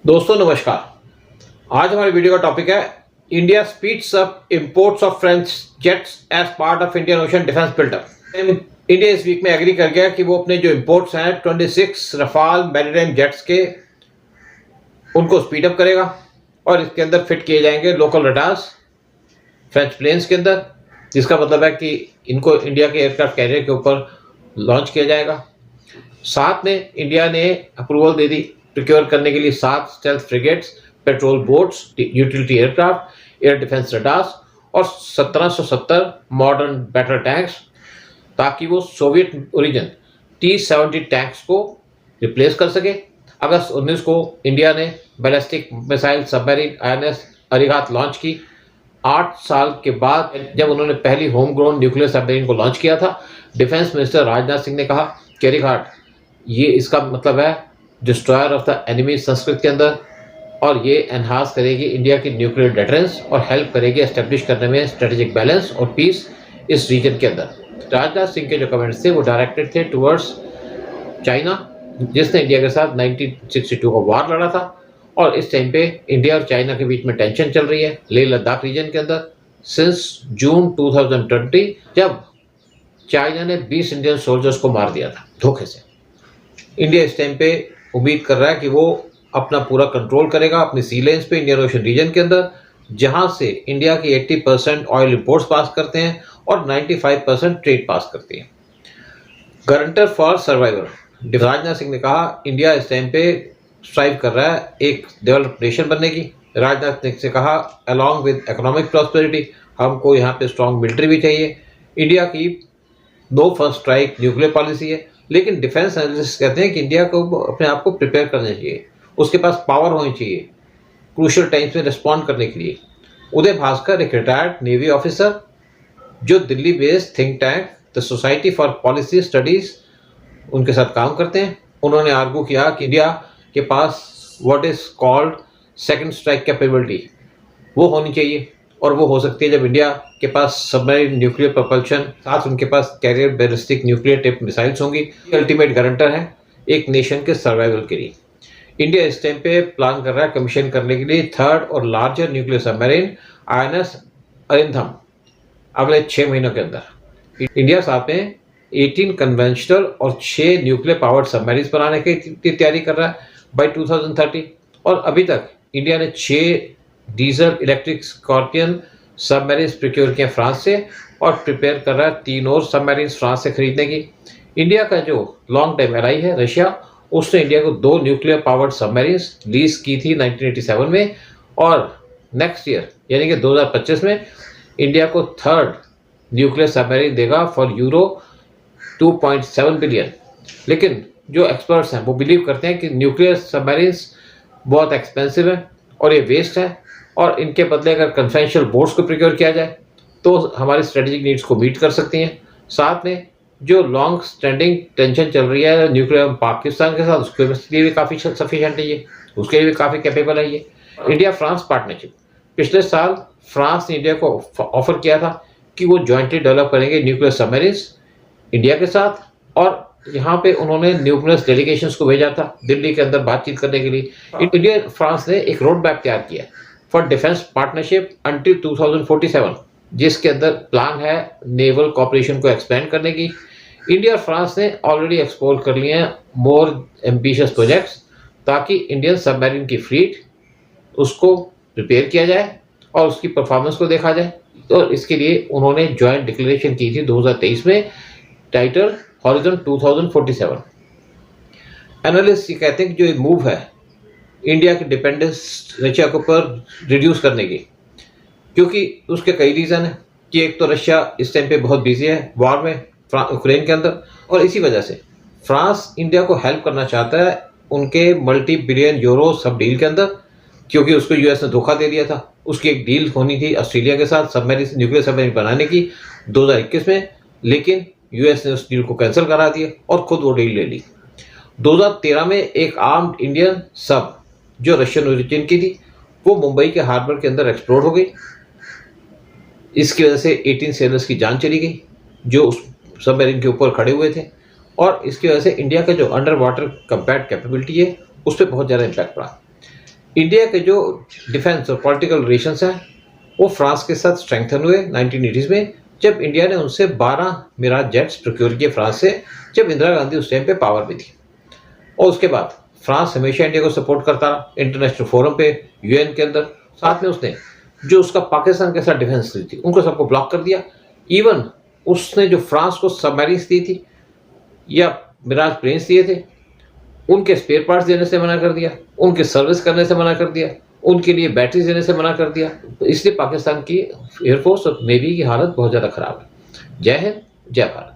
दोस्तों नमस्कार। आज हमारे वीडियो का टॉपिक है India speeds up imports of French jets as part of Indian ocean defence buildup. India इस वीक में एग्री कर गया कि वो अपने जो इंपोर्ट्स हैं 26 रफाल मैरीटाइम जेट्स के उनको स्पीड अप करेगा और इसके अंदर फिट किए जाएंगे लोकल रडार्स फ्रेंच प्लेन्स के अंदर, जिसका मतलब है कि इनको इंडिया के एयरक्राफ्ट कैरियर के ऊपर लॉन्च किया जाएगा। साथ में इंडिया ने अप्रूवल दे दी प्रिक्योर करने के लिए 7 stealth frigates, patrol boats, utility aircraft, air defence radars और 1770 मॉडर्न बैटल टैंक्स, ताकि वो सोवियत ओरिजिन T-70 टैंक्स को रिप्लेस कर सके। अगस्त 19 को इंडिया ने ballistic missile submarine INS Arihant launch की। 8 साल के बाद जब उन्होंने पहली होम ग्रोन न्यूक्लियर सबमरीन को लॉन्च किया था, डिफेंस मिनिस्टर राजनाथ सिंह ने कहा कि अरिहंत ये इसका मतलब है destroyer of the enemy Sanskrit के अंदर, और ये एनहांस करेगी इंडिया की न्यूक्लियर डिटरेंस और हेल्प करेगी एस्टेब्लिश करने में स्ट्रेटेजिक बैलेंस और पीस इस रीजन के अंदर। राजनाथ सिंह के जो कमेंट्स थे वो डायरेक्टेड थे टुवर्ड्स चाइना, जिसने इंडिया के साथ 1962 का वार लड़ा था, और इस टाइम पे इंडिया और चाइना के बीच में टेंशन चल रही है लेह लद्दाख रीजन के अंदर सिंस जून 2020, जब चाइना ने 20 इंडियन सोल्जर्स को मार दिया था धोखे से। इंडिया इस टाइम पे उम्मीद कर रहा है कि वो अपना पूरा कंट्रोल करेगा अपनी सी लेन्स पे इंडियन ओशन रीजन के अंदर, जहां से इंडिया की 80% ऑयल इंपोर्ट्स पास करते हैं और 95% ट्रेड पास करती है। Guarantor for survival Rajnath Singh ने कहा इंडिया इस टाइम पे स्ट्राइव कर रहा है एक डेवलप्ड नेशन बनने की। राजनाथ सिंह से कहा अलॉन्ग विद इकोनॉमिक प्रॉस्पेरिटी हमको यहाँ पे स्ट्रॉन्ग मिलिट्री भी चाहिए। इंडिया की no first strike nuclear policy है, लेकिन डिफेंस एनालिस्ट कहते हैं कि इंडिया को अपने आप को प्रिपेयर करना चाहिए, उसके पास पावर होनी चाहिए क्रूशियल टाइम्स में रिस्पॉन्ड करने के लिए। उदय भास्कर एक रिटायर्ड नेवी ऑफिसर जो Delhi based think tank the society for policy studies उनके साथ काम करते हैं, उन्होंने आर्गू किया कि इंडिया के पास what is called second strike capability वो होनी चाहिए, और वो हो सकती है जब इंडिया के पास सबमरीन न्यूक्लियर प्रोपल्शन साथ उनके पास carrier ballistic nuclear tip missiles होंगी। अल्टीमेट गारंटर है एक नेशन के सर्वाइवल के लिए। इंडिया इस टाइम पे प्लान कर रहा है कमीशन करने के लिए 3rd और larger nuclear submarine INS Arihant अगले 6 महीनों के अंदर। इंडिया साथ में 18 कन्वेंशनल और 6 न्यूक्लियर पावर्ड सबमरीन बनाने की तैयारी कर रहा है बाई 2030, और अभी तक इंडिया ने 6 diesel electric scorpion submarine procure किए फ्रांस से, और प्रिपेयर कर रहा है 3 और सबमरीन फ्रांस से खरीदने की। इंडिया का जो लॉन्ग टाइम एलाई है रशिया, उसने इंडिया को 2 न्यूक्लियर पावर्ड सबमरीन लीज की थी 1987 में, और नेक्स्ट ईयर यानी कि 2025 में इंडिया को 3rd न्यूक्लियर सबमरीन देगा फॉर यूरो 2.7 बिलियन। लेकिन जो एक्सपर्ट्स हैं वो बिलीव करते हैं कि न्यूक्लियर सबमरीन बहुत एक्सपेंसिव है और ये वेस्ट है, और इनके बदले अगर कन्वेंशनल बोट्स को प्रिक्योर किया जाए तो हमारी स्ट्रेटेजिक नीड्स को मीट कर सकती हैं। साथ में जो लॉन्ग स्टैंडिंग टेंशन चल रही है न्यूक्लियर के साथ, उसके लिए भी काफ़ी सफिशिएंट है ये, उसके लिए भी काफ़ी कैपेबल है ये। इंडिया फ्रांस पार्टनरशिप, पिछले साल फ्रांस ने इंडिया को ऑफर किया था कि वो जॉइंटली डेवलप करेंगे न्यूक्लियर सबमरीन्स इंडिया के साथ, और यहाँ पे उन्होंने न्यूक्लियस डेलीगेशंस को भेजा था दिल्ली के अंदर बातचीत करने के लिए। इंडिया फ्रांस ने एक रोड मैप तैयार किया फॉर डिफेंस पार्टनरशिप अंटिल 2047, जिसके अंदर प्लान है नेवल कॉपरेशन को एक्सपेंड करने की। इंडिया और फ्रांस ने ऑलरेडी एक्सप्लोर कर लिए हैं मोर एम्बिशियस प्रोजेक्ट्स, ताकि इंडियन सबमरीन की फ्लीट उसको प्रिपेयर किया जाए और उसकी परफॉर्मेंस को देखा जाए। तो इसके लिए उन्होंने जॉइंट डिक्लेरेशन की थी 2023 में, टाइटल हॉरिजन 2047। एनालिस्ट ये कहते हैं कि जो ये मूव है इंडिया की डिपेंडेंस रशिया के ऊपर रिड्यूस करने की, क्योंकि उसके कई रीज़न हैं कि एक तो रशिया इस टाइम पे बहुत बिजी है वॉर में यूक्रेन के अंदर, और इसी वजह से फ्रांस इंडिया को हेल्प करना चाहता है उनके मल्टी बिलियन यूरो सब डील के अंदर, क्योंकि उसको यूएस ने धोखा दे दिया था। उसकी एक डील होनी थी ऑस्ट्रेलिया के साथ सबमरीन न्यूक्लियर सबमरीन बनाने की 2021 में, लेकिन यूएस ने उस डील को कैंसिल करा दिया और खुद वो डील ले ली। 2013 में एक आर्म्ड इंडियन सब जो रशियन ओरिजिन की थी वो मुंबई के हार्बर के अंदर एक्सप्लोड हो गई। इसकी वजह से 18 सेलर्स की जान चली गई जो उस सबमरीन के ऊपर खड़े हुए थे, और इसकी वजह से इंडिया का जो अंडर वाटर कम्बैट कैपेबिलिटी है उस पर बहुत ज़्यादा इम्पैक्ट पड़ा। इंडिया के जो डिफेंस और पॉलिटिकल रिलेशंस हैं वो फ्रांस के साथ स्ट्रेंथन हुए 1980s में, जब इंडिया ने उनसे 12 मिराज जेट्स प्रोक्योर किए फ्रांस से, जब इंदिरा गांधी उस टाइम पे पावर में थी। और उसके बाद फ्रांस हमेशा इंडिया को सपोर्ट करता रहा इंटरनेशनल फोरम पे, यूएन के अंदर। साथ में उसने जो उसका पाकिस्तान के साथ डिफेंस थी उनको सबको ब्लॉक कर दिया। इवन उसने जो फ्रांस को सबमरीन्स दी थी या मिराज प्लेन्स दिए थे, उनके स्पेयर पार्ट्स देने से मना कर दिया, उनके सर्विस करने से मना कर दिया, उनके लिए बैटरीज देने से मना कर दिया। इसलिए पाकिस्तान की एयरफोर्स और नेवी की हालत बहुत ज़्यादा खराब है। जय हिंद, जय भारत।